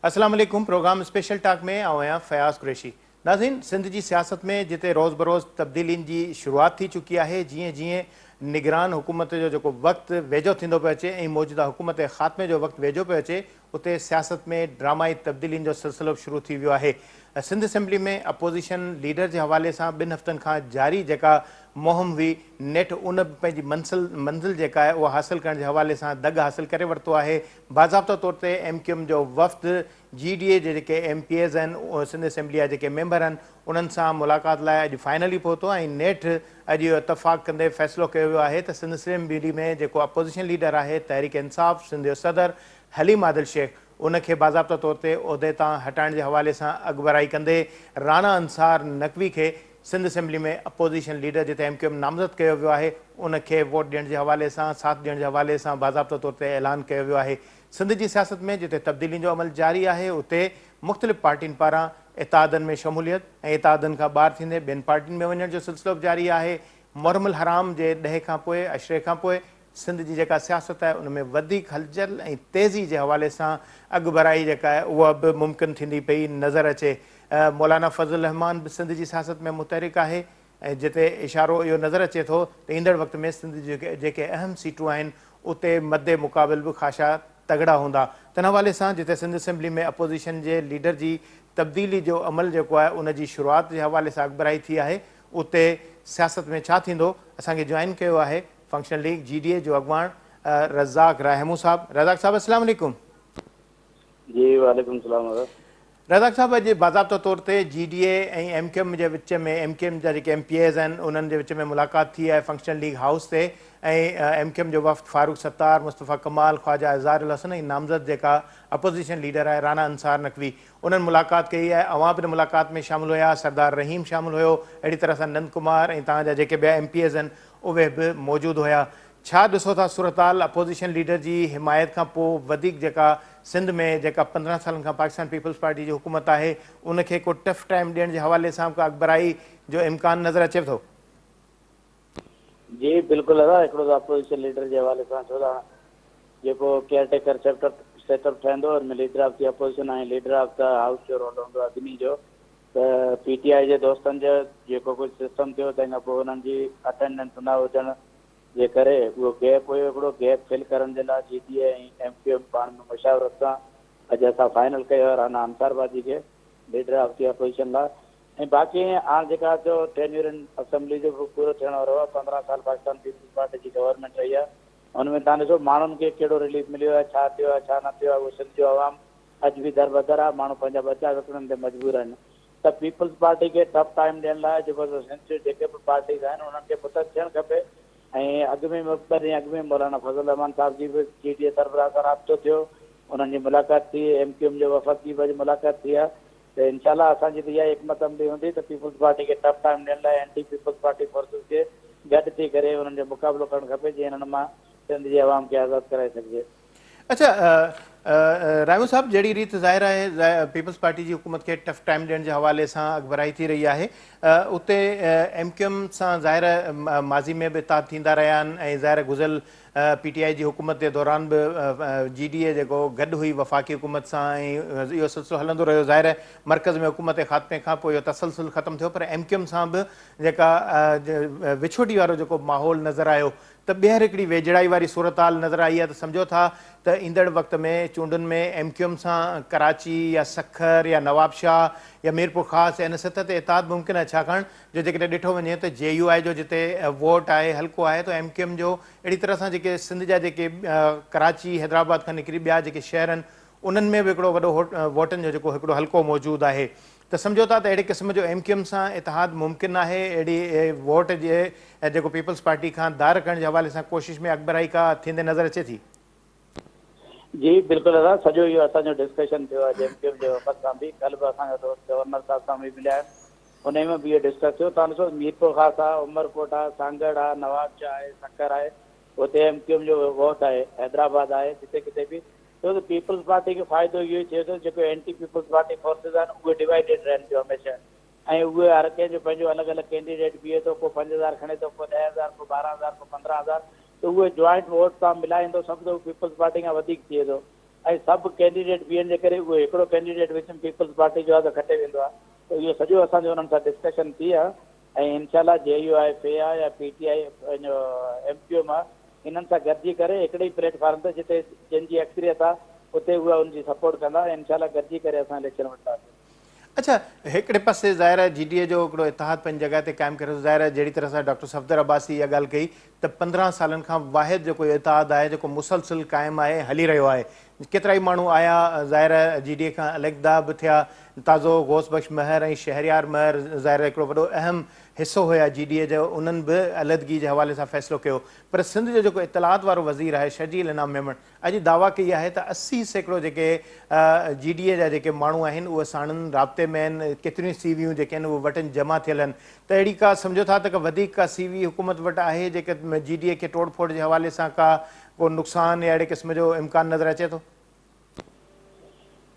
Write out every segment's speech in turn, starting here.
अस्सलाम वालेकुम। Programme special talk में आया फयाज़ कुरैशी। नाज़रीन, सिंध की सियासत में जिते रोज़ बरोज़ तब्दीलियुनि की शुरुआत थी चुकी है, जीअं जीअं निगरान हुकूमत जो वक्त वेझो थींदो पियो अचे ऐं मौजूदा हुकूमत जे ख़ात्मे जो वक्त वेझो पियो अचे, उते सियासत में ड्रामाई तब्दीलियुनि जो सिलसिलो शुरू थी वियो है। सिंध असेंबली में अपोज़िशन लीडर के हवाले से 2 हफ़्तनि खां जारी जेका मुहिम हुई, नेठ उन पंहिंजी मंज़िल जेका है उहा हासिल करण के हवाले से दग हासिल करे वरितो है। बाज़ाब्ता तौर ते MQM जो वफ़्द GDA जे जेके MPAs आहिनि, सिंध असेंबली जा जेके मेंबर आहिनि, उन्हनि सां मुलाक़ात लाइ अॼु फाइनली पहुतो ऐं नेठ अॼु इहो इतफ़ाक़ कंदे फ़ैसिलो कयो वियो आहे त सिंध असेंबली में जेको अपोज़िशन लीडर आहे तहरीक इंसाफ़ सिंध जो सदर हलीम आदिल शेख, उनखे बाज़ाब्ता तौर ते उहिदे तां हटाइण जे हवाले सां अॻुवाराई कंदे राना अंसार नक़वी खे सिंध असेंबली में अपोज़िशन लीडर जिते MQM नामज़द कयो वियो आहे, उनखे वोट ॾियण जे हवाले सां, साथ ॾियण जे हवाले सां बाज़ाब्ता तौर ते ऐलान कयो वियो आहे। सिंध जी सियासत में जिते तब्दीलियुनि जो अमल जारी है, उते मुख़्तलिफ़ पार्टियुनि पारां इतादनि में शमूलियत ऐं इतादनि खां ॿाहिरि थींदे ॿियनि पार्टियुनि में वञण जो सिलसिलो बि जारी है। मुहर्रमुल हराम जे ॾहे खां पोइ, अशरे खां पोइ सिंध जी जेका सियासत है, उनमें वधीक हलचल ऐं तेज़ी जे हवाले सां अॻुभराई जेका है उहा बि मुमकिन थींदी पई नज़र अचे। मौलाना फज़ल रहमान भी सिंध की सियासत में मुतहरिक है, जिते इशारो इहो नज़र अचे थो त ईंदड़ वक़्त में सिंध जी जेके अहम सीटूं आहिनि उते मदे मुक़ाबिल भी ख़ासा तगड़ा हूंदा। तन हवाले सां जिते सिंध असेंबली में अपोज़िशन जे लीडर जी तब्दीली जो अमल जेको आहे उन जी शुरुआत जे हवाले सां अॻुभराई थी है, उते सियासत में छा थींदो। असांखे जॉइन कयो आहे फंक्शनल लीग GDA जो अॻवान रज़ाक रहमू साहब। रज़ाक साहब अस्सलाम वालेकुम। जी वालेकुम सलाम। रज़ाक साहब, अॼु बाज़ाब्ता तौर ते GDA ऐं MQM जे विच में, MQM जा जेके MPAs आहिनि उन्हनि जे विच में मुलाक़ात थी है फंक्शनल लीग हाउस ते, ऐं MQM जो वफ़्द फारूक सत्तार, मुस्तफ़ा कमाल, ख्वाजा अज़ारुल हसन ऐं नामज़द जेका अपोज़िशन लीडर है राना अंसार नक़वी, उन्हनि मुलाक़ात कई है। अवां बि मुलाक़ात में शामिल हुआ, सरदार रहीम शामिल हुयो, अहिड़ी तरह सां नंद कुमार ऐं तव्हांजा जेके ॿिया MPAs आहिनि उहे बि मौजूदु हुया। छा ॾिसो था सूरताल अपोज़िशन लीडर जी हिमायत खां पोइ वधीक जेका सिंध में जेका 15 सालनि खां पाकिस्तान पीपल्स पार्टी जी हुकूमत है, उनखे को टफ टाइम ॾियण जे हवाले सां का अॻुभराई जो इम्कान नज़र अचे थो? जी बिल्कुल है। एक अपोजिशन लीडर के हवाले से जो केयरटेकर सेटअप ठहंदो और लीडर ऑफ द अपोजिशन ऐं लीडर ऑफ द हाउस जो रोल हूंदो अग्नि जो, त PTI जे दोस्तनि जो जो कुछ सिस्टम थियो तंहिंखां पोइ उन्हनि जी अटेंडेंस न हुजण जे करे उहो गैप हुयो, हिकिड़ो गैप फिल करण जे लाइ GDA ऐं MQM पाण में मुशावरत सां अॼु असां फाइनल कयो राना अंसारबाजी के लीडर ऑफ द अपोजिशन लाइ। ऐं बाक़ी हाणे जेका जो टेन्यूर इन असेंबली जो पूरो थियण वारो आहे, 15 साल पाकिस्तान पीपल्स पार्टी की गवर्नमेंट रही है, उनमें तव्हां ॾिसो माण्हुनि खे कहिड़ो रिलीफ मिलियो आहे, छा थियो आहे छा न थियो आहे, उहो सिंध जो आवाम अॼु बि दर बदर आहे, माण्हू पंहिंजा बचा विकिणण ते मजबूर आहिनि। त पीपल्स पार्टी खे टफ टाइम ॾियण लाइ जेको सिंध जो जेके बि पार्टीज़ आहिनि उन्हनि खे मुतहद थियणु खपे। ऐं अॻु में 2 ॾींहं अॻु में मौलाना फज़ल रहमान साहब जी बि GDA सरबराह सां राब्तो थियो, उन्हनि जी मुलाक़ात थी, MQM जो वफ़द जी बि मुलाक़ात थी आहे। तो इंशाल्लाह असांजी इहा हिकमत अमली हूंदी त पीपल्स पार्टी के टफ टाइम ॾियण लाइ एंटी पीपल्स पार्टी फोर्सिस खे गॾु थी करे उन्हनि जो मुक़ाबिलो करणु खपे, जीअं हिननि मां सिंध जी आवाम खे आज़ादु कराए सघिजे। अच्छा, रायमू साहब, जहिड़ी रीत ज़ाहिर है पीपल्स पार्टी की हुकूमत के टफ टाइम ॾियण के हवाले से अॻुभराई थी रही है, उते MQM सां ज़ाहिर माज़ी में भी इताद थींदा रहिया आहिनि ऐं ज़ाहिर गुज़िरियल PTI जी हुकूमत के दौरान भी GDA जेको गॾु हुई वफ़ाक़ी हुकूमत सां ऐं इहो सिलसिलो हलंदो रहियो। ज़ाहिर है मरकज़ में हुकूमत जे ख़ात्मे खां पोइ इहो तसलसल ख़त्म थियो, पर MQM सां भी जेका विछोड़ी वारो जेको माहौल नज़र आयो, त ॿीहर हिकिड़ी वेझड़ाई वारी सूरत हाल नज़र आई है। तो समझो था त ईंदड़ वक़्त में चूंडुनि में MQM सां कराची या सखर या नवाबशाह या मीरपुर ख़ास या इन सतह ते इताद मुमकिन है, छाकाणि जो जेकॾहिं ॾिठो वञे त JUI जो जिते वोट है हल्को है, तो MQM जो अहिड़ी तरह सां जेके सिंध जा जेके कराची हैदराबाद खां निकिरी ॿिया जेके शहर आहिनि उन्हनि में भी हिकिड़ो वॾो वोटनि जो जेको हिकिड़ो हल्को मौजूदु आहे। तो समझो था त अहिड़े क़िस्म जो MQM सां इतिहाद मुमकिन है, अहिड़ी वोट जे जेको पीपल्स पार्टी खां दार करण जे हवाले सां कोशिश में अॻुभराई का थींदे नज़र अचे थी? जी बिल्कुल दादा, सॼो इहो असांजो डिस्कशन थियो आहे MQM जे वफ़द सां बि, कल्ह बि असांजा दोस्त गवर्नर साहब सां बि मिलिया आहिनि, उन में बि इहो डिस्कस थियो। तव्हां ॾिसो मीरपुर ख़ास आहे, उमरकोट आहे, सांगड़ आहे, नवाबशाह आहे, सकर आहे, उते MQM जो वोट आहे, हैदराबाद आहे, जिते किथे बि। छो त पीपल्स पार्टी खे फ़ाइदो इहो ई थिए थो, जेको एंटी पीपल्स पार्टी फोर्सिस आहिनि उहे डिवाइडेड रहनि पियो हमेशह, ऐं उहे हर कंहिंजो पंहिंजो अलॻि अलॻि कैंडिडेट बीहे थो, को 5000 खणे थो, को 10,000, को 12,000, को 15,000, तो उहे जॉइंट वोट सां मिलाईंदो सभु त पीपल्स पार्टी खां वधीक थिए थो। ऐं सभु कैंडिडेट बीहण जे करे उहो हिकिड़ो कैंडिडेट विच में पीपल्स पार्टी जो आहे त खटे वेंदो आहे। त इहो सॼो असांजो उन्हनि सां डिस्कशन थी आहे ऐं इनशाला JU आहे फे आहे या PTI पंहिंजो MQM आहे, इन्हनि सां गॾिजी करे हिकिड़े ई प्लेटफॉर्म ते जिते जंहिंजी अक्सरियत आहे उते उहा उनजी सपोर्ट कंदा ऐं इनशाला गॾिजी करे असां इलेक्शन वठंदासीं। अच्छा, हिकिड़े पासे ज़ाहिर आहे GDA जो हिकिड़ो इतिहाद पंहिंजी जॻह ते क़ाइमु करे, ज़ाहिर आहे जहिड़ी तरह सां डॉक्टर सफ़दर अब्बासी इहा ॻाल्हि कई त 15 सालनि खां वाहिद जेको इतिहाद आहे जेको मुसलसिल क़ाइमु आहे, हली रहियो आहे। केतिरा ई माण्हू आया, ज़ाहिर आहे GDA खां अलॻदा बि थिया, ताज़ो गौस बख्श महर ऐं शहरयार महर ज़ाहिर हिकिड़ो वॾो अहम हिसो हुया GDA जो, उन्हनि बि अलॻदगी जे हवाले सां फ़ैसिलो कयो। पर सिंध जो जेको इतलात वारो वज़ीर आहे शर्जील इनाम मेमण, अॼु दावा कई आहे त 80% जेके GDA जा जेके माण्हू आहिनि उहे साणनि राब्ते में आहिनि, केतिरियूं CVयूं जेके आहिनि उहे वटि जमा थियल आहिनि। त अहिड़ी का सम्झो था त वधीक का CV हुकूमत वटि आहे जेके GDA खे तोड़ फोड़ जे हवाले सां को नुक़सान या अहिड़े क़िस्म जो इम्कान नज़र अचे थो?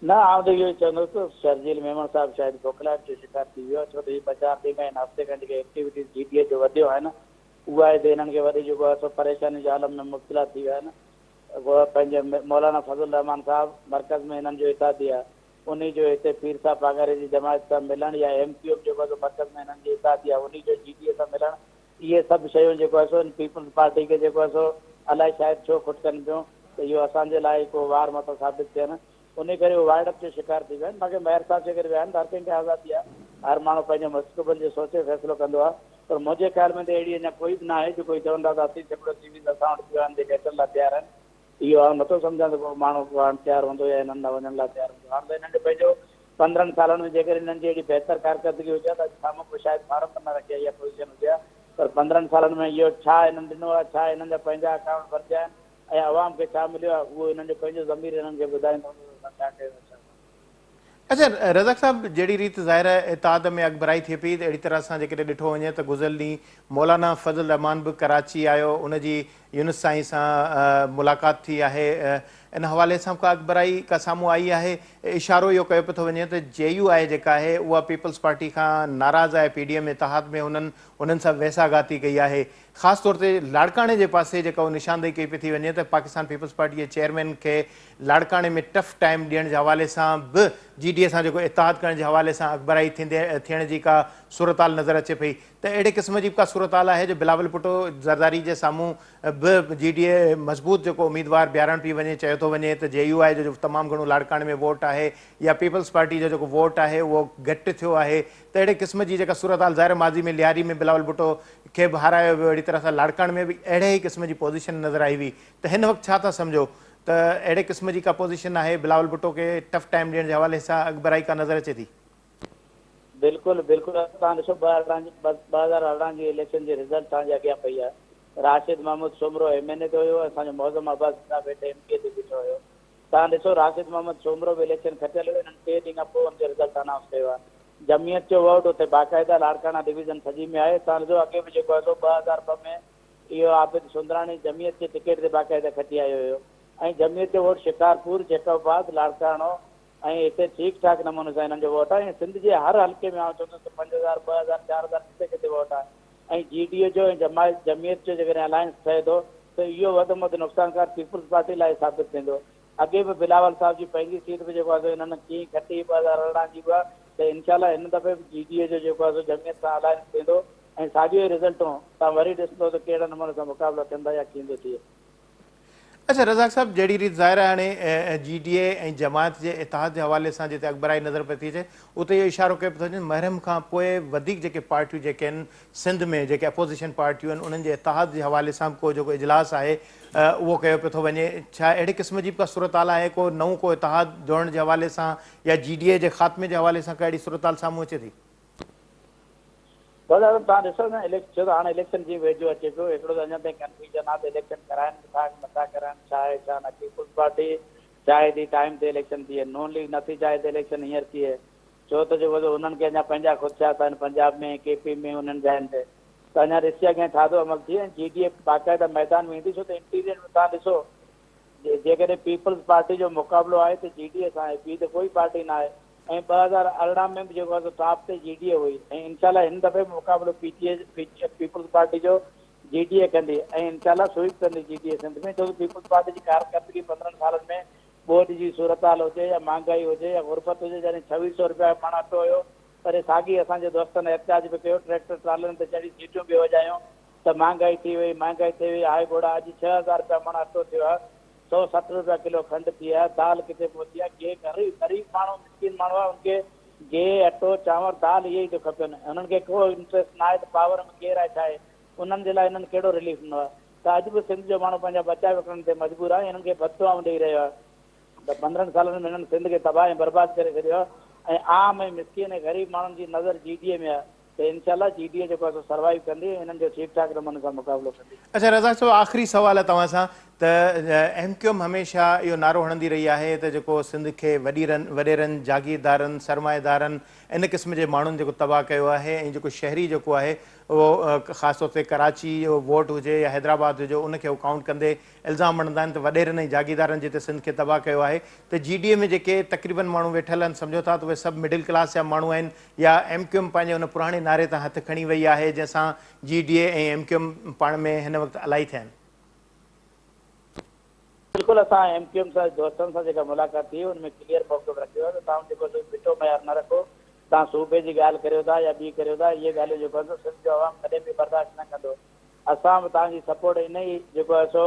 न, आउं त इहो ई चवंदुसि शर्जील मेमण साहिबु शायदि खोखलाहट जो शिकार थी वियो आहे, छो त हीअ 4 ॾींहं आहिनि, हफ़्ते खां जेके एक्टिविटीज़ GDA जो वधियो आहे न उहा आहे त हिननि खे वरी जेको आहे सो परेशानी जे आलम में मुब्तला थी विया आहिनि। उहा पंहिंजे मौलाना फज़ल रहमान साहिबु मर्कज़ में हिननि जो इतादी आहे, उन जो हिते पीर साहब पागारे जी जमायत सां मिलणु या MQM जेको आहे मर्कज़ में हिननि जी इतादी आहे, उन जो GDA सां मिलणु, इहे सभु शयूं जेको आहे सो पीपल्स पार्टी खे जेको आहे सो अलाए शायदि छो खुटकनि पियूं त इहो असांजे लाइ को वार मथो साबित थियनि, उन करे उहे वाइडअप जो शिकार थी विया आहिनि। बाक़ी मेयर साहिब जे करे विया आहिनि, हर कंहिंखे आज़ादी आहे, हर माण्हू पंहिंजे मुस्तक़बिल जो सोचे फ़ैसिलो कंदो आहे। पर मुंहिंजे ख़्याल में त अहिड़ी अञा कोई बि न आहे जो कोई चवंदा त 80% CVs असां वटि पिया आहिनि जेके अचण लाइ तयारु आहिनि। इहो आउं नथो सम्झां त को माण्हू हाणे तयारु हूंदो या हिननि लाइ वञण लाइ तयारु हूंदो। हाणे त हिननि जो पंहिंजो 15 सालनि में जेकर हिननि जी अहिड़ी बहितर कारकर्दगी हुजे हा त साम्हूं को शायदि फार्म न रखिया इहा पोज़ीशन हुजे हा, पर 15 सालनि में इहो छा हिननि ॾिनो आहे, छा हिननि जा पंहिंजा अकाउंट भरिया आहिनि ऐं आवाम खे छा मिलियो आहे, उहो हिननि जो पंहिंजो ज़मीर हिननि खे ॿुधाईंदो छा कयो। अच्छा रज़ाक साहब, जहिड़ी रीति ज़ाहिर आहे इताद में अकबराई थिए पई त अहिड़ी तरह सां जेकॾहिं ॾिठो वञे त गुज़िरियल ॾींहुं मौलाना फज़ल रहमान बि कराची आयो, उनजी यूनुस साईं सां मुलाक़ात थी आहे, इन हवाले सां का अकबराई का साम्हूं आई आहे। इशारो इहो कयो पियो थो वञे त JU आहे जेका आहे उहा पीपल्स पार्टी खां नाराज़ आहे, PDM इतिहाद में उन्हनि सां वेसागाती कई आहे। ख़ासि तौर ते लाड़काणे जे पासे जेका निशानदेही कई पई थी वञे त पाकिस्तान पीपल्स पार्टी जे चेयरमैन खे लाड़काणे में टफ टाइम ॾियण जे हवाले सां बि GDA सां जेको इतिहाद करण जे हवाले सां अकबराई थियण जी का सूरताल नज़र अचे पई। त अहिड़े क़िस्म जी का सूरताल आहे जो बिलावल भुट्टो ज़रदारी जे साम्हूं बि GDA मज़बूत जेको उम्मीदवार बीहारण पई वञे, चयो थो वञे त JU आहे जो तमामु घणो लाड़काणे में वोट आहे या पीपल्स पार्टी जो जेको वोट आहे उहो घटि थियो आहे। त अहिड़े क़िस्म जी जेका सूरताल ज़ाहिर माज़ी में लियारी में बिलावल भुट्टो खे बि हारायो वियो, अहिड़ी तरह सां लाड़काणे में बि अहिड़े ई क़िस्म जी पोज़ीशन नज़र आई हुई। त हिन वक़्तु छा था सम्झो त अहिड़े क़िस्म जी का पोज़ीशन आहे बिलावल भुट्टो खे टफ टाइम ॾियण जे हवाले सां अकबराई का नज़र अचे थी? बिल्कुलु बिल्कुलु, तव्हां ॾिसो 2018 जी इलेक्शन जी रिज़ल्ट तव्हांजे अॻियां पई आहे। राशिद महमूद सोमरो MNA ते हुयो, असांजो मौज़म अब्बास साहिबु हेठि MK ते बीठो हुयो। तव्हां ॾिसो राशिद महमूद सोमरो बि इलेक्शन खटियल हुयो, हिननि 3 ॾींहं खां पोइ हुनजो रिज़ल्ट अनाउंस कयो आहे। जमियत जो वोट हुते बाक़ाइदा लाड़काना डिवीज़न सॼी में आहे। तव्हां ॾिसो अॻे बि जेको आहे 2002 में इहो आबिद सुंदराणी जमियत जे टिकट ते बाक़ाइदा खटी आयो हुयो ऐं जमियत जो वोट शिकारपुर, जैकबाबाद, लाड़काणो ऐं हिते ठीकु ठाक नमूने सां हिननि जो वोट आहे। ऐं सिंध जे हर हल्के में आउं चवंदुसि 5000, 2000, 4000 किथे किथे वोट आहे। ऐं GDA जो ऐं जमियत जो जेकॾहिं अलायंस ठहे थो त इहो वधि में वधि नुक़सानकार पीपल्स पार्टी लाइ साबित थींदो। अॻे बि बिलावल साहिब जी पंहिंजी सीट बि जेको आहे हिननि कीअं खटी 2018 जी उहा, त इनशाला हिन दफ़े बि GDA जो जेको आहे जमियत सां अलायंस थींदो ऐं साॻियो ई रिज़ल्टूं तव्हां वरी ॾिसंदो त कहिड़े नमूने सां मुक़ाबिला थींदा या कीअं थो थिए। अच्छा रज़ाक साहब, जहिड़ी रीति ज़ाहिर आहे हाणे GDA ऐं जमात जे इतिहाद जे हवाले सां जिते अकबराई नज़र पई थी अचे उते इहो इशारो कयो पियो थो वञे महरम खां पोइ वधीक जेके पार्टियूं जेके आहिनि सिंध में जेके अपोज़िशन पार्टियूं आहिनि उन्हनि जे इतिहाद जे हवाले सां को जेको इजलास आहे उहो कयो पियो थो वञे। छा अहिड़े क़िस्म जी का सूरताल आहे, को नओं को इतिहाद जोड़ण जे हवाले सां या GDA जे ख़ात्मे जे हवाले सां का अहिड़ी सूरताल साम्हूं अचे थी? तव्हां ॾिसो न छो त हाणे इलेक्शन जी वेझो अचे पियो, हिकिड़ो त अञा ताईं कंफ्यूजन आहे त इलेक्शन कराइनि नथा कराइनि, छा आहे छा न। पीपल्स पार्टी चाहे थी टाइम ते इलेक्शन थिए, नॉन लीग नथी चाहे त इलेक्शन हींअर थिए, छो त जेको उन्हनि खे अञा पंहिंजा ख़ुदशात आहिनि पंजाब में, KP में, उन्हनि जाइनि ते त अञा ॾिसी अॻियां ठाधो अमल थिए। GDA बाक़ाइदा मैदान में ईंदी, छो त इंटीरियर में तव्हां ॾिसो जेकॾहिं पीपल्स पार्टी जो मुक़ाबिलो आहे त GDA सां आहे, ॿी त कोई पार्टी न आहे। ऐं 2018 में बि जेको आहे टॉप ते GDA हुई ऐं इनशाला हिन दफ़े बि मुक़ाबिलो पीपल्स पार्टी जो GDA कंदी ऐं इनशाला स्वीप कंदी GDA सिंध में, छो त पीपल्स पार्टी जी कारकर्दगी 15 सालनि में ॿोॾ जी सूरत हाल हुजे या महांगाई हुजे या गुरबत हुजे, जॾहिं 2600 रुपया पाण अटो हुयो, पर साॻी असांजे दोस्तनि एहतियात बि कयो, ट्रैक्टर ट्रालनि ते चढ़ी सीटियूं बि वॼायूं, त महांगाई थी वई, महांगाई थी वई, हाई घोड़ा अॼु 6000 रुपया पाण अटो थियो आहे, 160 रुपया किलो खंड थी आहे, दाल किथे पहुती आहे, ग़रीब माण्हू मिसकिन माण्हू आहे, उनखे गिह अटो चांवर दाल इहे ई थो खपनि, हुननि खे को इंट्रस्ट न आहे त पावर में केरु आहे छा आहे, उन्हनि जे लाइ हिननि कहिड़ो रिलीफ ॾिनो आहे। त अॼु बि सिंध जो माण्हू पंहिंजा बचाए विकिणण ते मजबूर आहे, हिननि खे बददुआऊं ॾेई रहियो आहे। त 15 सालनि में हिननि सिंध खे तबाह ऐं बर्बाद करे छॾियो आहे, ऐं आम ऐं मिसकिन ऐं ग़रीब माण्हुनि जी नज़र GDA में आहे, त इनशाला GDA जेको आहे सर्वाइव कंदी, हिननि जो ठीक ठाक नमूने सां मुक़ाबिलो कंदी। अच्छा रज़ाक साहब, आख़िरी सवाल आहे तव्हां सां त MQM हमेशह इहो नारो हणंदी रही आहे त जेको सिंध खे वॾेरनि जागीरदारनि सरमाएदारनि इन क़िस्म जे माण्हुनि जेको तबाह कयो आहे, ऐं जेको शहरी जेको आहे उहो ख़ासि तौर ते कराची जो वोट हुजे या हैदराबाद हुजे, उनखे उहो काउंट कंदे इल्ज़ाम हणंदा आहिनि त वॾेरनि ऐं जागीरदारनि जिते सिंध खे तबाह कयो आहे, त GDA में जेके तक़रीबन माण्हू वेठल आहिनि, सम्झो था त उहे सभु मिडिल क्लास जा माण्हू आहिनि, या MQM पंहिंजे हुन पुराणे नारे तां हथु खणी वई आहे जंहिंसां GDA ऐं MQM पाण में हिन वक़्तु अलाई थिया आहिनि? बिल्कुलु, असां MQM सां दोस्तनि सां जेका मुलाक़ात थी हुन में क्लियर मौक़िफ़ रखियो आहे त तव्हां जेको बिठो मयार न रखो, तव्हां सूबे जी ॻाल्हि करियो था या ॿी करियो था, इहे ॻाल्हियूं जेको आहे सिंध जो आवाम कॾहिं बि बर्दाश्त न कंदो। असां बि तव्हांजी सपोर्ट इन ई जेको आहे सो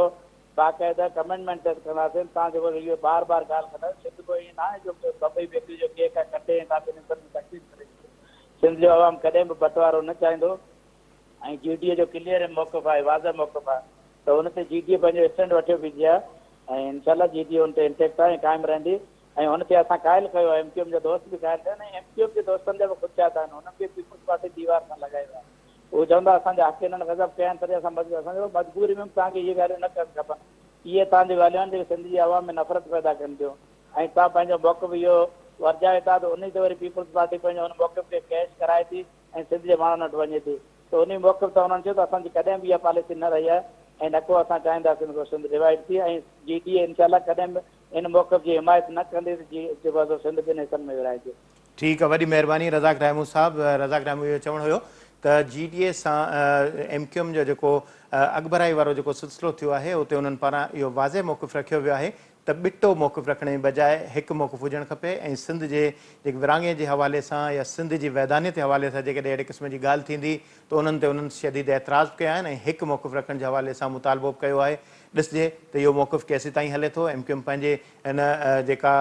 बाक़ाइदा कमिटमेंट कंदासीं। तव्हां जेको इहो बार बार ॻाल्हि कंदा, सिंध को ईअं न आहे जो बम्बई बेकरी जो केक आहे कटे ऐं तव्हांखे तकलीफ़ करे। सिंध जो आवाम कॾहिं बि बंटवारो न चाहींदो, ऐं GDA जो क्लियर मौक़िफ़ आहे, वाज़ह मौक़िफ़ आहे, त हुन ते GDA पंहिंजो स्टैंड वठियो बीठी आहे, ऐं इनशाला GDA हुन ते इंटेक्ट आहे ऐं क़ाइमु रहंदी। ऐं हुन ते असां क़ाइल कयो आहे, MQM जा दोस्त बि क़ाइल थिया आहिनि, ऐं MQM जे दोस्तनि जा बि ख़ुदशात आहिनि, हुननि खे पीपुल्स पार्टी दीवार सां लॻायो आहे। उहे चवंदा असांजा हक़ हिननि गज़ब कया आहिनि, तॾहिं असां असांजो मजबूरी में तव्हांखे इहे ॻाल्हियूं न करणु खपनि। इहे तव्हांजी ॻाल्हियूं आहिनि जेके सिंध जी आवाम में नफ़रत पैदा कनि थियूं, ऐं तव्हां पंहिंजो मौक़िफ़ इहो वर्जाए था, त उन ते वरी पीपुल्स पार्टी पंहिंजो हुन मौक़िफ़ खे कैश कराए थी ऐं सिंध जे माण्हुनि वटि वञे थी, त उन मौक़िफ़ त हुननि चयो त असांजी कॾहिं बि इहा पॉलिसी न रही आहे, ऐं न को असां चाहींदासीं को सिंध डिवाइड थी, ऐं GDA इनशाला कॾहिं बि इन मौक़िफ़ जी हिमायत न कंदी त जेको आहे सिंध ॿिनि हिसनि में विराइजे। ठीकु आहे, वॾी महिरबानी रज़ाक रहमू साहब। रज़ाक रहमू इहो चवणु हुयो त GDA सां MQM जो जेको अॻिभराई वारो जेको सिलसिलो थियो आहे, उते उन्हनि पारां इहो वाज़े मौक़िफ़ रखियो वियो आहे त ॿिटो मौक़िफ़ रखण जे बजाए हिकु मौक़िफ़ हुजणु खपे, ऐं सिंध जे जेके विरांङे जे हवाले सां या सिंध जी वैधानियत जे हवाले सां जेकॾहिं अहिड़े क़िस्म जी ॻाल्हि थींदी त उन्हनि ते उन्हनि शदीद एतिराज़ कया आहिनि, ऐं हिकु मौक़िफ़ रखण जे हवाले सां मुतालबो बि कयो आहे। ॾिसजे त इहो मौक़िफ़ केसीं ताईं हले थो। MQM पंहिंजे हिन जेका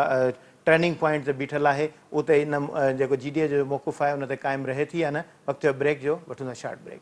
टर्निंग पॉइंट ते बीठल आहे, उते इन जेको GDA जो मौक़िफ़ आहे उन ते क़ाइमु रहे थी या न। वक़्तु ब्रेक जो वठूं था, शॉर्ट ब्रेक।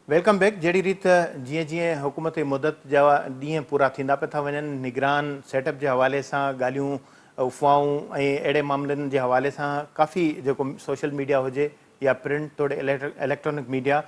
Welcome back. जहिड़ी रीति जीअं जीअं हुकूमत मुदत जा ॾींहं पूरा थींदा पिया था वञनि, निगरान सेटअप जे हवाले सां ॻाल्हियूं अफ़वाहूं ऐं अहिड़े मामलनि जे हवाले सां काफ़ी जेको सोशल मीडिया हुजे या प्रिंट तोड़े इलेक्ट्रॉनिक मीडिया,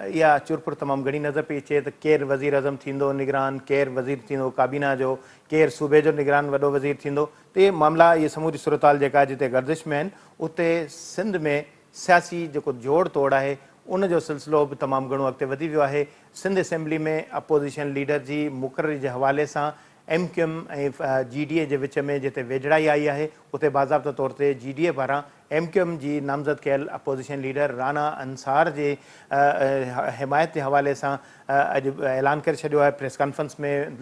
इहा चुरपुर तमामु घणी नज़र पई अचे त केरु वज़ीर अज़म थींदो निगरान, केरु वज़ीर थींदो काबीना जो, केरु सूबे जो निगरान वॾो वज़ीर थींदो। त इहे मामला, इहे समूरी सूरताल जेका जिते गर्दिश में आहिनि, उते सिंध में सियासी जेको जोड़ तोड़ आहे उन जो सिलसिलो बि तमामु घणो अॻिते वधी वियो आहे। सिंध असेंबली में अपोज़िशन लीडर जी मुक़ररी जे हवाले सां MQM ऐं GDA जे विच में जिते वेझड़ाई आई आहे, उते बाज़ाब्ता तौर ते GDA पारां MQM जी नामज़द कयल अपोज़िशन लीडर राना अंसार जे हिमायत जे हवाले सां अॼु ऐलान करे छॾियो आहे। प्रेस कॉन्फ्रेंस में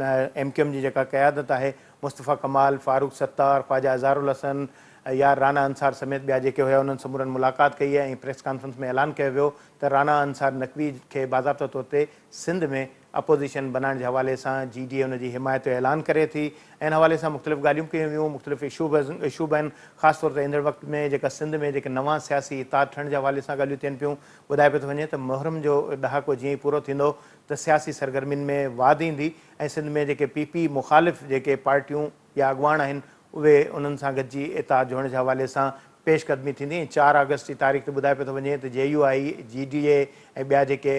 MQM जी जेका क़यादत आहे, मुस्तफ़ा कमाल, फारूक सत्तार, ख्वाजा अज़ारुल हसन या राना अंसार समेत ॿिया जेके हुया, उन्हनि समूरनि मुलाक़ात कई आहे, ऐं प्रेस कॉन्फ्रेंस में ऐलान कयो वियो त राना अंसार नक़वी खे बाज़ाब्ता तौर ते सिंध में अपोज़िशन बनाइण जे हवाले सां GDA उन जी हिमायत जो ऐलान करे थी। ऐं इन हवाले सां मुख़्तलिफ़ ॻाल्हियूं कयूं वियूं, मुख़्तलिफ़ इशू बि आहिनि। ख़ासि तौर ते ईंदड़ वक़्त में जेका सिंध में जेके नवां सियासी इताद ठहण जे हवाले सां ॻाल्हियूं थियनि पियूं। ॿुधाए पियो थो वञे त मुहर्रम जो ॾहाको जीअं ई पूरो थींदो त सियासी सरगर्मियुनि में वाध ईंदी, ऐं सिंध में जेके PP मुख़ालिफ़ जेके पार्टियूं या अॻुवान आहिनि, उहे उन्हनि सां गॾिजी इताद जोड़ण जे हवाले सां पेशकदमी थींदी। ऐं 4 अगस्त जी तारीख़ ते ॿुधाए पियो थो वञे त JUI, GDA ऐं ॿिया जेके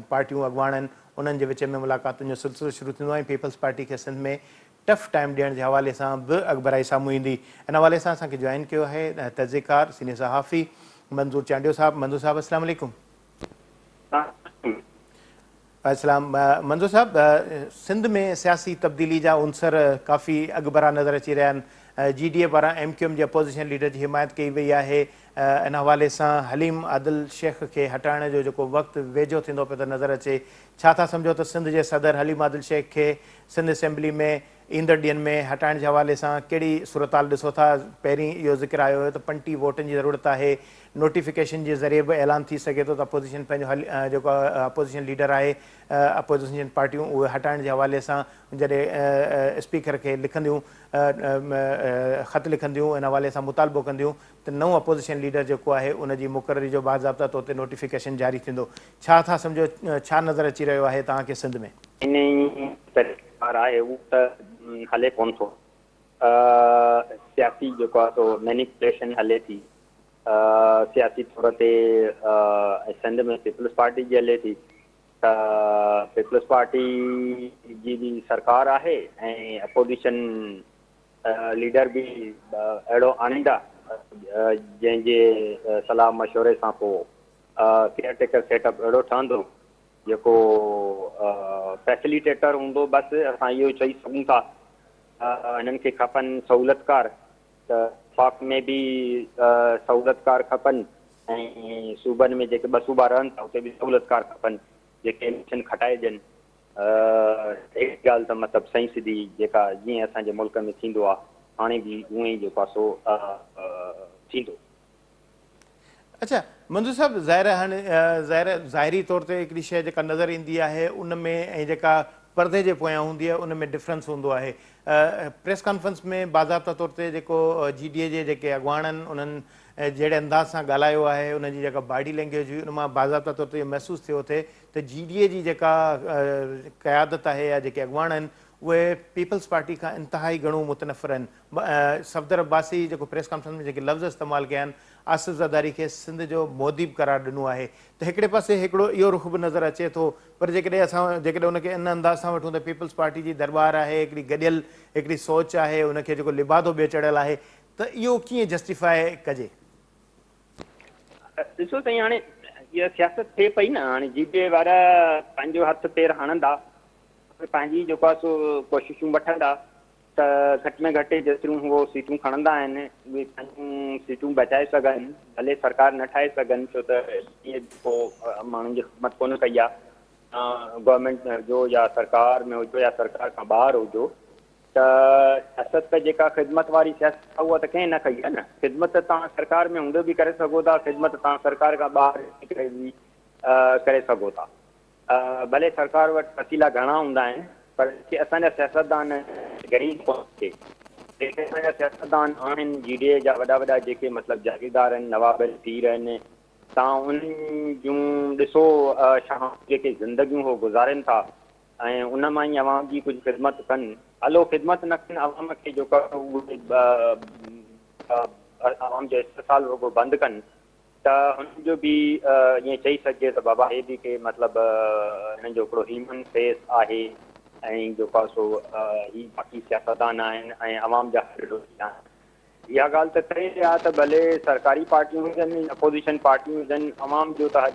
पार्टियूं अॻुवान आहिनि, उन्हनि जे विच में मुलाक़ातुनि जो सिलसिलो शुरू थींदो ऐं पीपल्स पार्टी खे सिंध में टफ टाइम ॾियण जे हवाले सां बि अॻिभराई साम्हूं ईंदी। इन हवाले सां असांखे जॉइन कयो आहे तज़ीकार सीनियर सहाफ़ी मंज़ूर चांडियो साहब। मंज़ूर साहब, अस्सलाम वालेकुम। इस्लाम मंजूर साहब, सिंध में सियासी तब्दीली जा उनसर काफ़ी अगबरा नज़र अची रहिया आहिनि। GDA पारां MQM जे अपोज़िशन लीडर जी हिमायत कई वई आहे। इन हवाले सां हलीम आदिल शेख खे हटाइण जो जेको वक़्तु वेझो थींदो पियो त नज़र अचे, छा था सम्झो त सिंध जे सदर हलीम आदिल शेख खे सिंध असेंबली में ईंदड़ ॾींहंनि में हटाइण जे हवाले सां कहिड़ी सूरताल ॾिसो था? पहिरीं इहो ज़िक्र आयो हुयो त 25 वोटनि जी ज़रूरत आहे, नोटिफिकेशन जे ज़रिए बि ऐलान थी सघे थो त अपोज़िशन पंहिंजो जेको अपोज़िशन लीडर आहे, अपोज़िशन पार्टियूं उहे हटाइण जे हवाले सां जॾहिं स्पीकर खे लिखंदियूं, ख़त लिखंदियूं, इन हवाले सां मुतालबो कंदियूं त नओं अपोज़िशन लीडर जेको आहे उनजी मुक़ररी जो बाज़ाब्ता तौर ते नोटिफिकेशन जारी थींदो। छा था सम्झो, छा नज़र अची रहियो आहे तव्हांखे सिंध में? इन सरकार आहे उहो त हले कोन थो, सियासी जेको आहे सो मैनिपुलेशन हले थी, सियासी तौर ते सिंध में पीपल्स पार्टी जी हले थी, त पीपल्स पार्टी जी बि सरकार आहे ऐं अपोज़िशन लीडर बि अहिड़ो आणींदा जंहिंजे सलाह मशवरे सां पोइ केयरटेकर सेटअप अहिड़ो ठहंदो जेको फैसिलिटेटर हूंदो। बसि असां इहो चई सघूं था हिननि खे खपनि सहूलियतकार, त पाक में बि सहूलियतकार खपनि ऐं सूबनि में जेके ॿ सूबा रहनि था उते बि सहूलियतकार खपनि जेके इलेक्शन खटाइजनि। हिकु ॻाल्हि त मतिलबु सही सिधी जेका जीअं असांजे मुल्क में थींदो आहे हाणे बि उअं ई जेको आहे सो थींदो। अच्छा मंजूर साहब, ज़ाहिरी तौर ते हिकिड़ी शइ जेका नज़र ईंदी आहे उन में ऐं जेका परदे जे पोयां हूंदी आहे उन में डिफरेंस हूंदो आहे। प्रेस कॉन्फ्रेंस में बाज़ाब्ता तौर ते जेको GDA जे जेके अॻुवान आहिनि उन्हनि जहिड़े अंदाज़ सां ॻाल्हायो आहे, उनजी जेका बॉडी लैंग्वेज हुई उन मां बाज़ाब्ता तौर ते इहो महसूसु थियो थिए त GDA जी जेका क़यादत आहे या जेके अॻुवान आहिनि उहे पीपल्स पार्टी खां इंतिहाई घणो मुतनफ़िर आहिनि। सफ़दर अब्बासी जेको प्रेस कॉन्फ्रेंस में जेके लफ़्ज़ इस्तेमालु कया आहिनि, आसिफ़ ज़रदारी खे सिंध जो मोदीब करार ॾिनो आहे, त हिकिड़े पासे हिकिड़ो इहो रुख़ बि नज़र अचे थो। पर जेकॾहिं उनखे इन अंदाज़ सां वठूं त पीपल्स पार्टी जी दरबार आहे, हिकिड़ी गॾियल हिकिड़ी सोच आहे, उनखे जेको लिबादो ॿियो चढ़ियल आहे, त इहो कीअं जस्टिफाए कजे? ॾिसो साईं, हाणे इहा सियासत थिए पई न, हाणे GDA वारा पंहिंजो हथु पेर हणंदा, पंहिंजी जेको आहे सो कोशिशूं वठंदा त घटि में घटि जेतिरियूं उहो सीटूं खणंदा आहिनि उहे पंहिंजूं सीटूं बचाए सघनि, भले सरकार न ठाहे सघनि, छो त ईअं जेको माण्हुनि जी ख़िदमत कोन कई आहे गवर्नमेंट जो या सरकार में हुजो या सरकार खां ॿाहिरि हुजो, त सियासत जेका ख़िदमत वारी सियासत आहे उहा त कंहिं न कई आहे न। ख़िदमत तव्हां सरकार में हूंदो बि करे सघो था, ख़िदमत तव्हां सरकार खां ॿाहिरि करे बि करे सघो था। भले सरकार वटि वसीला घणा हूंदा आहिनि, पर असांजा सियासतदान ग़रीब कोन थिए, जेके असांजा सियासतदान आहिनि GDA जा वॾा वॾा जेके मतिलबु जागीरदार आहिनि, नवाब पीर आहिनि, तव्हां उन्हनि जूं ॾिसो छा जेके ज़िंदगियूं हो गुज़ारनि था ऐं उन मां ई अवाम जी कुझु ख़िदमत कनि। हलो ख़िदमत न कनि, अवाम खे जेको उहे अवाम जो इस्तेसाल रुगो बंदि कनि, त हुननि जो बि ईअं चई सघिजे त बाबा हे बि के मतिलबु हिननि जो हिकिड़ो ह्यूमन फेस आहे ऐं जेको आहे सो ही बाक़ी सियासतदान आहिनि ऐं अवाम जा आहिनि। इहा ॻाल्हि त तय आहे त भले सरकारी पार्टियूं हुजनि, अपोज़िशन पार्टियूं हुजनि, अवाम जो त हॾ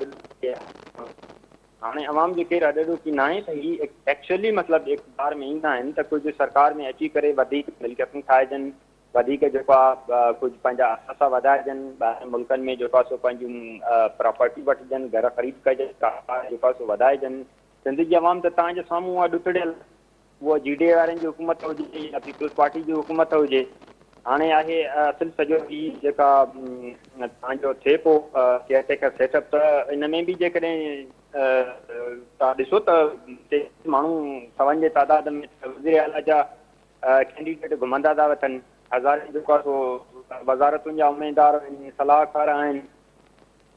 हाणे अवाम जे केरु हॾॾोकी न आहे त ही एक्चुअली मतिलबु इक़्तिदार में ईंदा आहिनि त कुझु सरकार में अची करे वधीक मिल्कियतूं ठाहिजनि, वधीक जेको आहे कुझु पंहिंजा असां वधाइजनि, ॿाहिरि मुल्कनि में जेको आहे सो पंहिंजूं प्रॉपर्टी वठिजनि, घर ख़रीद कजनि, कारोबार जेको आहे सो वधाइजनि। सिंध जी अवाम त तव्हांजे साम्हूं आहे ॾुतड़ियल, उहा GDA वारनि जी हुकूमत हुजे या पीपल्स पार्टी जी हुकूमत हुजे। हाणे आहे असुल सॼो ही जेका तव्हांजो थिए पोइ केयरटेकर सेटअप, त इन में बि जेकॾहिं तव्हां ॾिसो त माण्हू सवनि जे तइदाद में वज़ीर आला जा कैंडिडेट घुमंदा था वठनि, हज़ारे जेको आहे सो वज़ारतुनि जा उमेदवार आहिनि, सलाहकार आहिनि,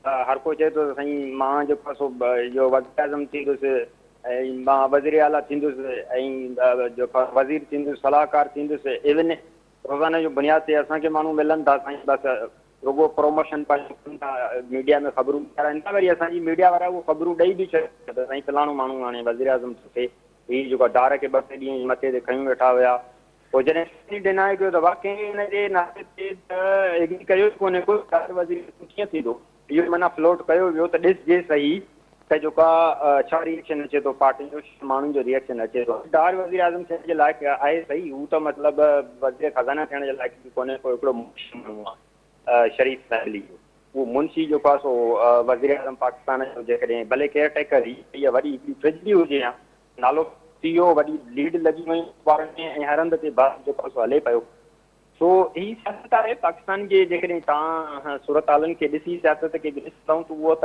हर को चए थो त साईं मां जेको आहे सो इहो वज़ीर आज़म थींदुसि ऐं मां वज़ीर आला थींदुसि ऐं जेको आहे वज़ीर थींदुसि, सलाहकार थींदुसि। इवन रोज़ाने जो बुनियाद ते असांखे माण्हू मिलनि था साईं, बसि रुगो प्रमोशन पंहिंजो कनि था, मीडिया में ख़बरूं ॾेखारनि था, वरी असांजी मीडिया वारा उहो ख़बरूं ॾेई बि छॾनि त साईं फलाणो माण्हू हाणे वज़ीर आज़म थो थिए, हीअ जेको डार खे 2-3 ॾींहं मथे ते खयूं वेठा हुया, पोइ जॾहिं डिनाए कयो त वाकई हिनजे नाले ते त एग्री कयो कोन्हे को वज़ीर कीअं थींदो, इहो माना फ्लोट कयो वियो त ॾिसजे सही त जेका छा रिएक्शन अचे थो पार्टी जो, माण्हुनि जो रिएक्शन अचे थो। दार वज़ीर आज़म थियण जे लाइक़ु आहे सही, हू त मतिलबु वज़ीर ख़ज़ाना थियण जे लाइक़ु कोन्हे, को हिकिड़ो मुंशी माण्हू आहे शरीफ़ फैमिली जो। उहो मुंशी जेको आहे सो वज़ीर आज़म पाकिस्तान जो जेकॾहिं भले केयर टेकर ई इहा वॾी हिकिड़ी ट्रेजिडी हुजे या नालो थियो, वॾी लीड लॻी वई ॿारनि में ऐं हर हंधि ते बार जेको आहे सो हले पियो। सो ही सियासत आहे पाकिस्तान जे। जेकॾहिं तव्हां सूरत हालनि खे ॾिसी सियासत खे ॾिसूं त उहो त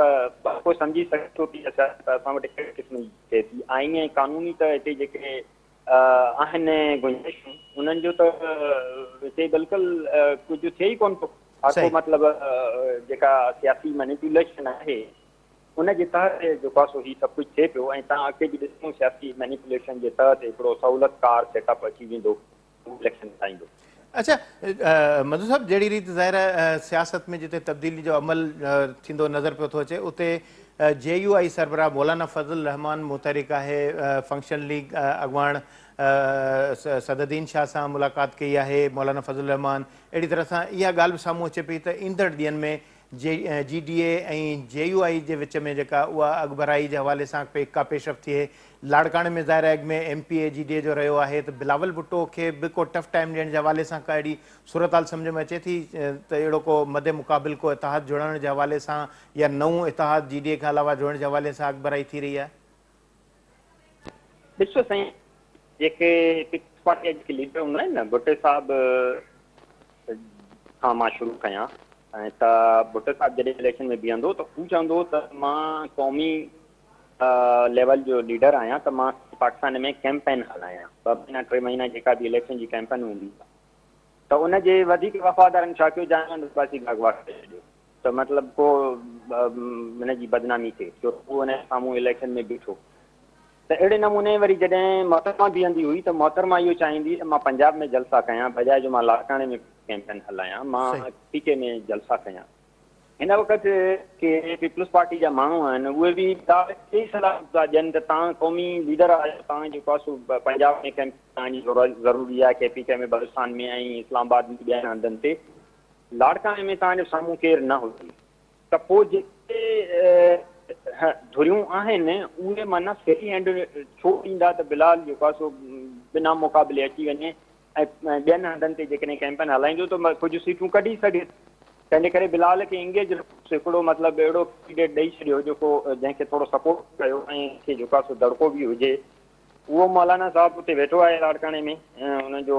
को सम्झी सघे थो की सियासत असां वटि कहिड़े क़िस्म जी थिए थी। आईन ऐं क़ानूनी त हिते जेके आहिनि गुंजाइशूं उन्हनि जो त हिते बिल्कुलु कुझु थिए ई कोन थो। हर को मतिलबु जेका सियासी मैनिपुलेशन आहे उन जे तहत जेको आहे सो ही सभु कुझु थिए पियो। ऐं तव्हां अॻिते बि ॾिसूं सियासी मैनिपुलेशन जे तहत हिकिड़ो सहूलियतकार सेटअप अची वेंदो इलेक्शन ठाहींदो। अच्छा मधु साहब, जहिड़ी रीति ज़ाहिर सियासत में जिते तब्दीली जो अमल थींदो नज़र पियो थो अचे, उते JUI सरबराह मौलाना फज़ल रहमान मुतहरिक आहे, फंक्शन लीग अॻवान सददीन शाह सां मुलाक़ात कई आहे मौलाना फज़ल रहमान। अहिड़ी तरह सां इहा ॻाल्हि बि साम्हूं अचे पई त ईंदड़ ॾींहंनि में GDA ऐं JUI जे विच में जेका उहा अॻभराई जे हवाले सां का पेशरफ़ थिए। लाड़काणे में ज़ाहिर अॻ में MPA GDA जो रहियो आहे, त बिलावल भुट्टो खे बि को टफ टाइम ॾियण जे हवाले सां का अहिड़ी सूरत हाल सम्झ में अचे थी त अहिड़ो को मदे मुक़ाबिल को इतिहाद जुड़ण जे हवाले सां या नओं इतिहाद GDA खां अलावा जुड़ण जे हवाले सां अॻभराई थी रही आहे? ॾिसो साईं, जेके पीपल्स पार्टी जेके लीडर हूंदा आहिनि न, भुट्टे साहिब खां मां शुरू कयां ऐं त भुट्टे साहिब जॾहिं इलेक्शन में बीहंदो त हू चवंदो त मां क़ौमी लेवल जो लीडर आहियां, त मां पाकिस्तान में कैंपेन हलायां। 2 महीना 3 महीना जेका बि इलेक्शन जी कैंपेन हूंदी त उनजे वधीक वफ़ादारनि छा कयो, जान पासी अगवा करे छॾियो त मतिलबु को हुनजी बदनामी थिए छो उहो हुन साम्हूं इलेक्शन में बीठो। त अहिड़े नमूने वरी जॾहिं मोहतरमा बीहंदी हुई त मोहतरमा इहो चाहींदी त मां पंजाब में जलसा कयां, बजाए जो मां लाड़काणे में कैंपेन हलायां, मां PK में जलसा कयां। हिन वक़्त के पीपल्स पार्टी जा माण्हू आहिनि उहे बि इहा सलाह था ॾियनि त तव्हां क़ौमी लीडर आहियो, तव्हां जेको आहे सो पंजाब में कैंपेन तव्हांजी ज़रूरी आहे, KPK में बलुस्तान में ऐं इस्लामाबाद में ॿियनि हंधनि ते। लाड़काणे में तव्हांजो साम्हूं केरु न हुजे त पोइ जेके धुरियूं आहिनि उहे माना फ्री हैंड छो ॾींदा त बिलाल जेको आहे सो बिना मुक़ाबिले अची वञे ऐं ॿियनि हंधनि ते जेकॾहिं कैंपेन हलाईंदो त कुझु सीटूं कढी सघे। तंहिंजे करे बिलाल खे इंगेज हिकिड़ो मतिलबु अहिड़ो कैंडिडेट ॾेई छॾियो जेको जंहिंखे थोरो सपोर्ट कयो ऐं जेको आहे सो दड़को बि हुजे। उहो मौलाना साहिबु उते वेठो आहे लाड़काणे में, हुनजो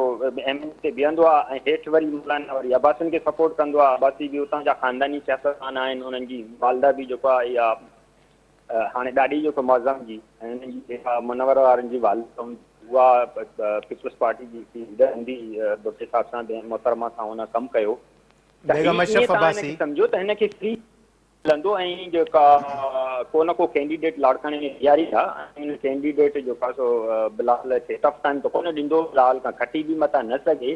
ML ते बीहंदो आहे ऐं हेठि वरी मौलाना वरी अब्बासियुनि खे सपोर्ट कंदो आहे। अब्बासी बि उतां जा ख़ानदानी सियासतदान आहिनि, उन्हनि जी वालदा बि जेको आहे इहा हाणे ॾाढी जेको मौज़म जी ऐं हुननि जी जेका मुनवर वारनि जी वालदा उहा पीपल्स पार्टी जी लीडर हूंदी भुट्टे साहिब सां मोहतरमा सां हुन कमु कयो। सम्झो त हिनखे फ्री मिलंदो ऐं जेका को न को कैंडिडेट लाड़काणे में तयारी आहे ऐं कैंडिडेट जेको आहे सो बिलाल खे टफ टाइम त कोन ॾींदो, बिलाल खां खटी बि मथां न सघे,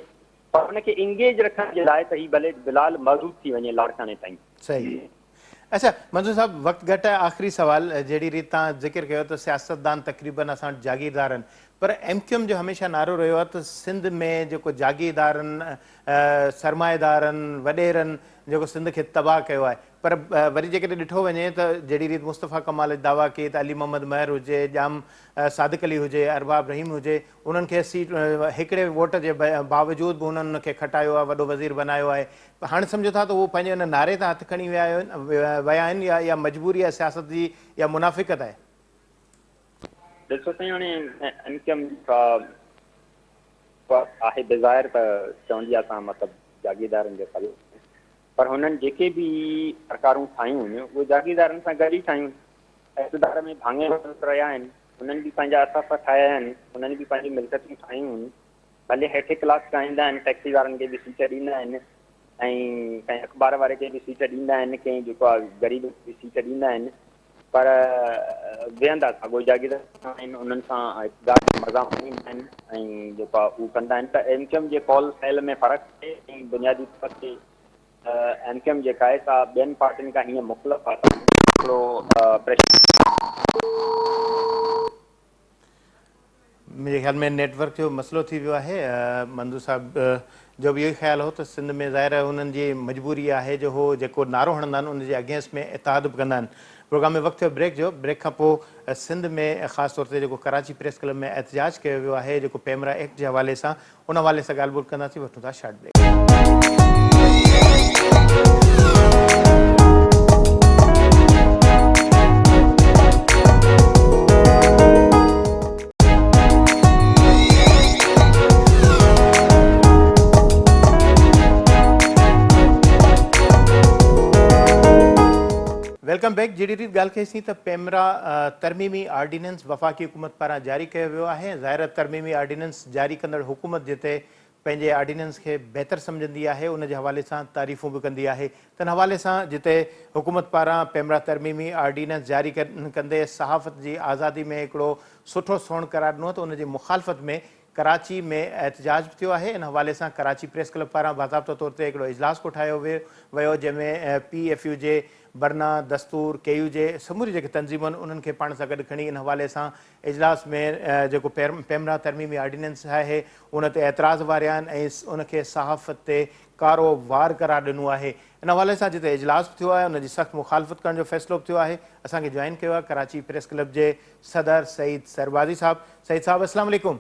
पर हुनखे इंगेज रखण जे लाइ त ही भले बिलाल मौजूदु थी वञे लाड़काणे ताईं। सही। अच्छा मंजूर साहब, वक़्तु घटि आहे, आख़िरी सवाल। जहिड़ी रीति तव्हां ज़िक्र कयो त सियासतदान तक़रीबन असां वटि जागीरदार आहिनि, पर MQM जो हमेशह नारो रहियो आहे त सिंध में जेको जागीरदारनि सरमाएदारनि वॾेरनि जेको सिंध खे तबाह कयो आहे, पर वरी जेकॾहिं ॾिठो वञे त जहिड़ी रीति मुस्तफ़ा कमाल दावा कई त अली मोहम्मद महर हुजे, ॼाम सादिक अली हुजे, अरबाब रहीम हुजे, उन्हनि खे सीट हिकिड़े वोट जे बावजूदि बि उन्हनि खे खटायो आहे, वॾो वज़ीर बनायो आहे। हाणे सम्झो था त उहो पंहिंजे हुन नारे तां हथु खणी विया आहिनि या मजबूरी आहे सियासत जी या मुनाफ़िक़त आहे? ॾिसो साईं, हाणे MQM आहे डिज़ायर त चवंदी आहे असां मतिलबु जागीरदारनि जे फल, पर हुननि जेके बि सरकारूं ठाहियूं आहिनि उहे जागीरदारनि सां गॾु ई ठाहियूं। इक़्तिदार में भाङे रहिया आहिनि, हुननि बि पंहिंजा असास ठाहिया आहिनि, हुननि बि पंहिंजी मिल्कियतूं ठाहियूं आहिनि। भले हेठि क्लास ठाहींदा आहिनि, टैक्सी वारनि खे बि सीट ॾींदा आहिनि ऐं कंहिं अख़बार वारे खे बि सीट ॾींदा आहिनि, कंहिं जेको आहे ग़रीब खे सीट ॾींदा आहिनि, पर वेहंदा साॻो जागीरदार आहिनि, उन्हनि सां इक़्तिदार मज़ाक ॾींदा आहिनि ऐं जेको आहे उहो कंदा आहिनि। त MQM जे कॉल फैल में फ़र्क़ु थिए ऐं बुनियादी तौर ते MQM जेका आहे सा ॿियनि पार्टियुनि खां हीअं मुख़्तलिफ़ आहे, हिकिड़ो मुंहिंजे ख़्याल में नेटवर्क जो मसइलो थी वियो आहे। मंदू साहब जो बि इहो ई ख़्यालु हो त सिंध में ज़ाहिर आहे उन्हनि जी मजबूरी आहे जो हो जेको नारो हणंदा आहिनि उनजे अगेंस्ट में इतिहाद बि कंदा आहिनि। प्रोग्राम में वक़्तु थियो ब्रेक जो। ब्रेक खां पोइ सिंध में ख़ासि तौर ते जेको कराची प्रेस क्लब में एहतजाज कयो वियो आहे जेको पेमरा एक्ट जे हवाले सां, उन हवाले सां ॻाल्हि ॿोल कंदासीं। वठूं था शॉर्ट ब्रेक। Welcome back. जहिड़ी रीति ॻाल्हि कईसीं त पेमरा तरमीमी आर्डीनेंस वफ़ाक़ी हुकूमत पारां जारी कयो वियो आहे। ज़ाहिर तरमीमी आर्डीनेंस जारी कंदड़ हुकूमत जिते पंहिंजे आर्डीनेंस खे बहितर सम्झंदी आहे उन जे हवाले सां तारीफ़ूं बि कंदी आहे। तन हवाले सां जिते हुकूमत पारां पेमरा तरमीमी आर्डीनेंस जारी कंदे सहाफ़त जी आज़ादी में हिकिड़ो सुठो सोण करार ॾिनो त उन जी मुखालफ़त में कराची में एहतजाज बि थियो आहे। इन हवाले सां कराची प्रेस क्लब पारां बाज़ाब्तो तौर ते हिकिड़ो इजलास कोठायो वियो जंहिंमें PFU जे बरना दस्तूर KU जे समूरी जेके तंज़ीमूं आहिनि उन्हनि खे पाण सां गॾु खणी इन हवाले सां इजलास में जेको पेमरा तरमीमी आर्डीनेंस आहे उन ते एतिराज़ वारिया आहिनि ऐं उनखे सहाफ़त ते कारो वार करार ॾिनो आहे। इन हवाले सां जिते इजलास बि थियो आहे उनजी सख़्तु मुखालफ़त करण जो फ़ैसिलो बि थियो आहे। असांखे जॉइन कयो आहे कराची प्रेस क्लब जे सदर सईद सरबाज़ी साहब। सईद साहब अस्सलाम वालेकुम।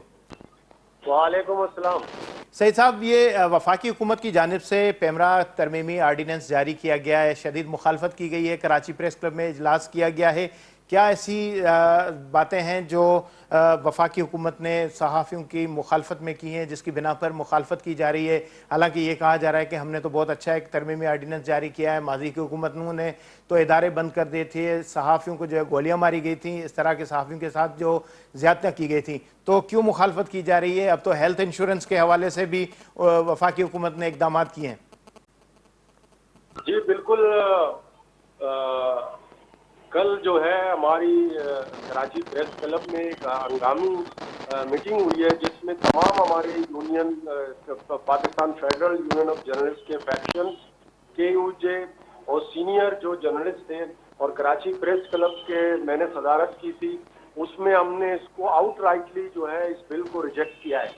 वालेकुम अस्सलाम। सईद साहब, ये वफाकी हुकूमत की जानिब से पेमरा तरमीमी आर्डीनेंस जारी किया गया है, शदीद मुखालफत की गई है, कराची प्रेस क्लब में इजलास किया गया है। क्या ऐसी बातें हैं जो वफाकी हुकूमत ने सहाफ़ियों की मुखालफत में की हैं जिसकी बिना पर मुखालफत की जा रही है? हालांकि ये कहा जा रहा है कि हमने तो बहुत अच्छा एक तरमीमी आर्डीनेंस जारी किया है, माजी की हुकूमतों ने तो इदारे बंद कर दिए थे, सहाफ़ियों को जो है गोलियां मारी गई थी, इस तरह के सहाफ़ियों के साथ जो ज़्यादतियाँ की गई थी, तो क्यों मुखालफत की जा रही है? अब तो हेल्थ इंश्योरेंस के हवाले से भी वफाकी हुकूमत ने इकदाम किए हैं। जी बिल्कुल। कल जो है हमारी कराची प्रेस क्लब में एक हंगामी मीटिंग हुई है जिसमें तमाम हमारे union Pakistan federal union of journalist के फैक्शंस KUJ और सीनियर जो जर्नलिस्ट थे और कराची प्रेस क्लब के मैंने सदारत की थी, उसमें हमने इसको आउटराइटली जो है इस बिल को रिजेक्ट किया है।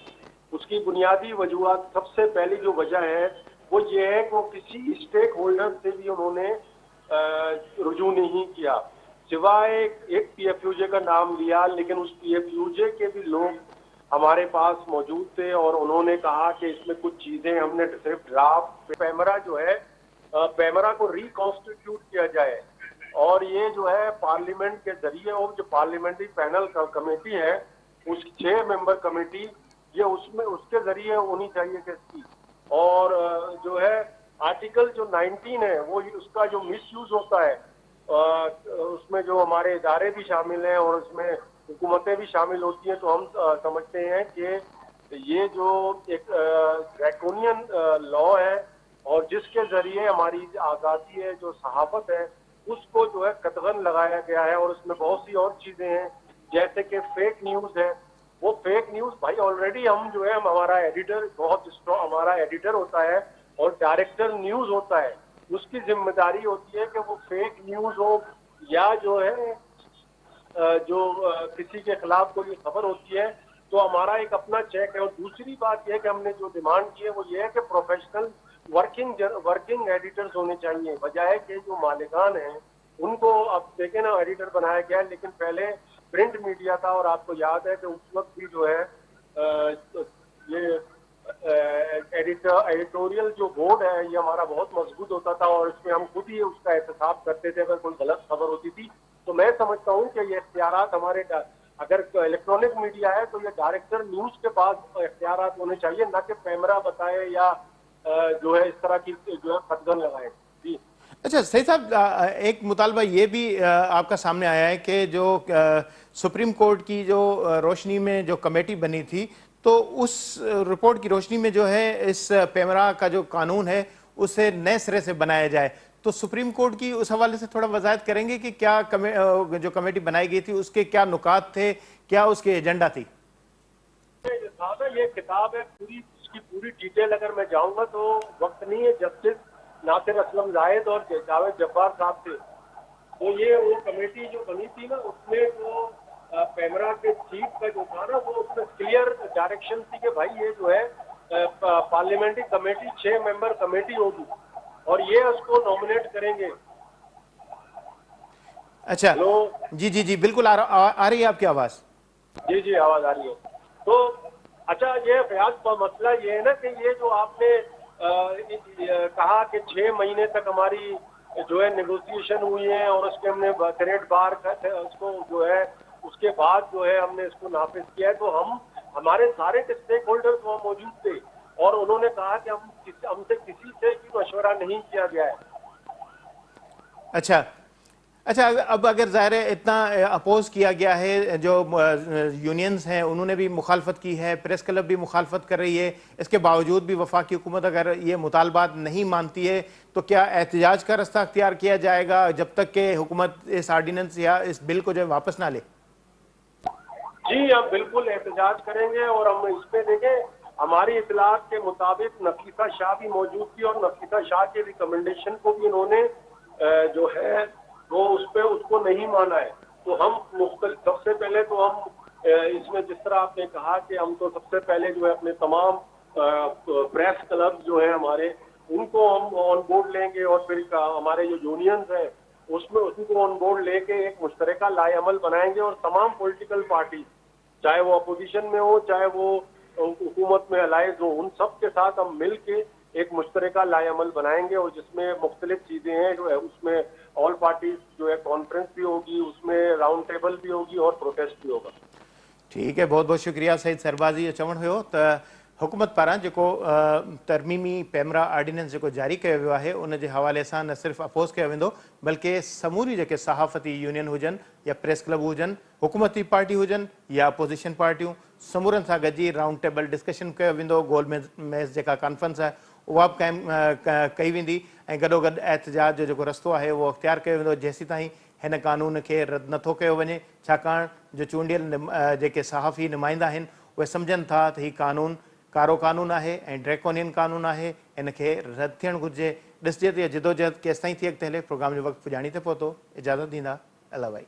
उसकी बुनियादी वजूहत, सबसे पहली जो वजह है वो ये है कि वो किसी स्टेक होल्डर से भी उन्होंने रुजू नहीं किया, सिवाय एक PFUJ का नाम लिया, लेकिन उस PFUJ के भी लोग हमारे पास मौजूद थे और उन्होंने कहा कि इसमें कुछ चीजें हमने सिर्फ ड्राफ्ट पेमरा जो है पेमरा को रिकॉन्स्टिट्यूट किया जाए और ये जो है पार्लियामेंट के जरिए और जो पार्लियामेंट्री पैनल का कमेटी है उस 6 मेंबर कमेटी ये उसमें उसके जरिए होनी चाहिए किसकी। और जो है आर्टिकल जो 19 है वो उसका जो मिसयूज होता है उसमें जो हमारे इदारे भी शामिल हैं और उसमें हुकूमतें भी शामिल होती हैं, तो हम समझते हैं कि ये जो एक ड्रैकोनियन लॉ है और जिसके जरिए हमारी आज़ादी है जो सहाफत है उसको जो है कतगन लगाया गया है। और उसमें बहुत सी और चीज़ें हैं जैसे कि फेक न्यूज़ है, वो फेक न्यूज़ भाई ऑलरेडी हम जो है हमारा एडिटर बहुत स्ट्रॉन्ग हमारा एडिटर होता है और डायरेक्टर न्यूज़ होता है, उसकी जिम्मेदारी होती है कि वो फेक न्यूज़ हो या जो है जो किसी के खिलाफ कोई खबर होती है तो हमारा एक अपना चेक है। और दूसरी बात यह है कि हमने जो डिमांड की है वो ये है कि प्रोफेशनल वर्किंग एडिटर्स होने चाहिए, बजाय कि जो मालिकान हैं उनको अब देखें ना एडिटर बनाया गया है, लेकिन पहले प्रिंट मीडिया था और आपको याद है कि उस वक्त भी जो है ये एडिटोरियल जो बोर्ड है ये हमारा बहुत मजबूत होता था और इसमें हम खुद ही उसका एहतसाब करते थे अगर कोई गलत खबर होती थी। तो मैं समझता हूँ कि ये इख्तियारात हमारे अगर इलेक्ट्रॉनिक मीडिया है तो ये डायरेक्टर न्यूज़ के पास इख्तियारात होने चाहिए, ना कि पेमरा बताए या जो है इस तरह की जो है कतगन लगाए। जी अच्छा सही साहब, एक मुतालबा ये भी आपका सामने आया है कि जो सुप्रीम कोर्ट की जो रोशनी में जो कमेटी बनी थी तो उस रिपोर्ट की रोशनी में जो है इस पेमरा का जो कानून है उसे नए सिरे से बनाया जाए, तो सुप्रीम कोर्ट की उस हवाले से थोड़ा वजाहत करेंगे कि क्या जो कमेटी बनाई गई थी उसके क्या नुकात थे, क्या उसके एजेंडा थी? ये किताब है पूरी, इसकी पूरी डिटेल अगर मैं जाऊंगा तो वक्त नहीं है। जस्टिस नासिर असलम जायद और जावेद जब्बार साहब थे, तो ये वो कमेटी जो बनी थी ना उसमें जो पेमरा के चीफ का जो था ना, वो उसमें क्लियर डायरेक्शन थी कि भाई ये जो है पार्लियामेंट्री कमेटी 6 मेंबर कमेटी होगी और ये उसको नॉमिनेट करेंगे। अच्छा हेलो, जी जी जी बिल्कुल आ रही है आपकी आवाज़। जी जी आवाज आ रही है। तो अच्छा, ये फयाज मसला ये है ना कि ये जो आपने कहा कि 6 महीने तक हमारी जो है नेगोशिएशन हुई है और उसके हमने सेनेट बार उसको जो है उसके बाद जो है हमने इसको नाफिज किया है, तो हमारे सारे स्टेक होल्डर्स वहाँ मौजूद थे और उन्होंने कहा कि हमसे किसी से भी मशवरा नहीं किया गया है। अच्छा अच्छा, अब अगर ज़ाहिर है इतना अपोज किया गया है, जो यूनियंस हैं उन्होंने भी मुखालफत की है, प्रेस क्लब भी मुखालफत कर रही है, इसके बावजूद भी वफाकी हुकूमत अगर ये मुतालबात नहीं मानती है तो क्या एहतजाज का रास्ता अख्तियार किया जाएगा जब तक कि हुकूमत इस आर्डीनेंस या इस बिल को जो है वापस ना ले? जी, हम बिल्कुल एहतजाज करेंगे और हम इस पे देखें, हमारी इतलात के मुताबिक नफीसा शाह भी मौजूद थी और नफीसा शाह के रिकमेंडेशन को भी इन्होंने जो है वो उसको नहीं माना है। तो हम सबसे पहले तो हम इसमें जिस तरह आपने कहा कि हम तो सबसे पहले जो है अपने तमाम प्रेस क्लब जो है हमारे, उनको हम ऑन बोर्ड लेंगे और फिर हमारे जो यूनियंस हैं उसमें उनको ऑन बोर्ड लेके एक मुश्तरका लाएअमल बनाएंगे और तमाम पॉलिटिकल पार्टी, चाहे वो अपोजिशन में हो चाहे वो हुकूमत में अलाइज हो, उन सब के साथ हम मिल के एक मुश्तरका लाएअमल बनाएंगे और जिसमें मुख्तलिफ चीज़ें हैं जो है, उसमें ऑल पार्टीज जो है कॉन्फ्रेंस भी होगी, उसमें राउंड टेबल भी होगी और प्रोटेस्ट भी होगा। ठीक है, बहुत बहुत शुक्रिया सईद सरबाज़ी। चवण हुयो त हुकूमत पारां जेको तरमीमी पेमरा आर्डीनेंस जेको जारी कयो वियो आहे उन जे हवाले सां न सिर्फ़ु अपोज़ कयो वेंदो बल्कि समूरी जेके सहाफ़ती यूनियन हुजनि या प्रेस क्लब हुजनि, हुकूमती पार्टी हुजनि या अपोजिशन पार्टियूं, समूरनि सां गॾिजी राउंड टेबल डिस्कशन कयो वेंदो। गोल मेज़ जेका कॉन्फ्रेंस आहे उहा बि क़ाइमु कई वेंदी ऐं गॾोगॾु एहतजाज जो जेको रस्तो आहे उहो अख़्तियार कयो वेंदो जेसीं ताईं हिन कानून खे रद्द नथो कयो वञे, छाकाणि जो चूंडियल जेके सहाफ़ी नुमाइंदा आहिनि उहे सम्झनि था त हीउ कानून कारो कानून आहे ऐं ड्रैकोनियन कानून आहे, इन खे रद्द थियणु घुरिजे। ॾिसजे त इहा जिदोजहद केसि ताईं थी अॻिते हले। प्रोग्राम जो वक़्तु पुॼाणी ते पहुतो, इजाज़त ॾींदा, अला भाई।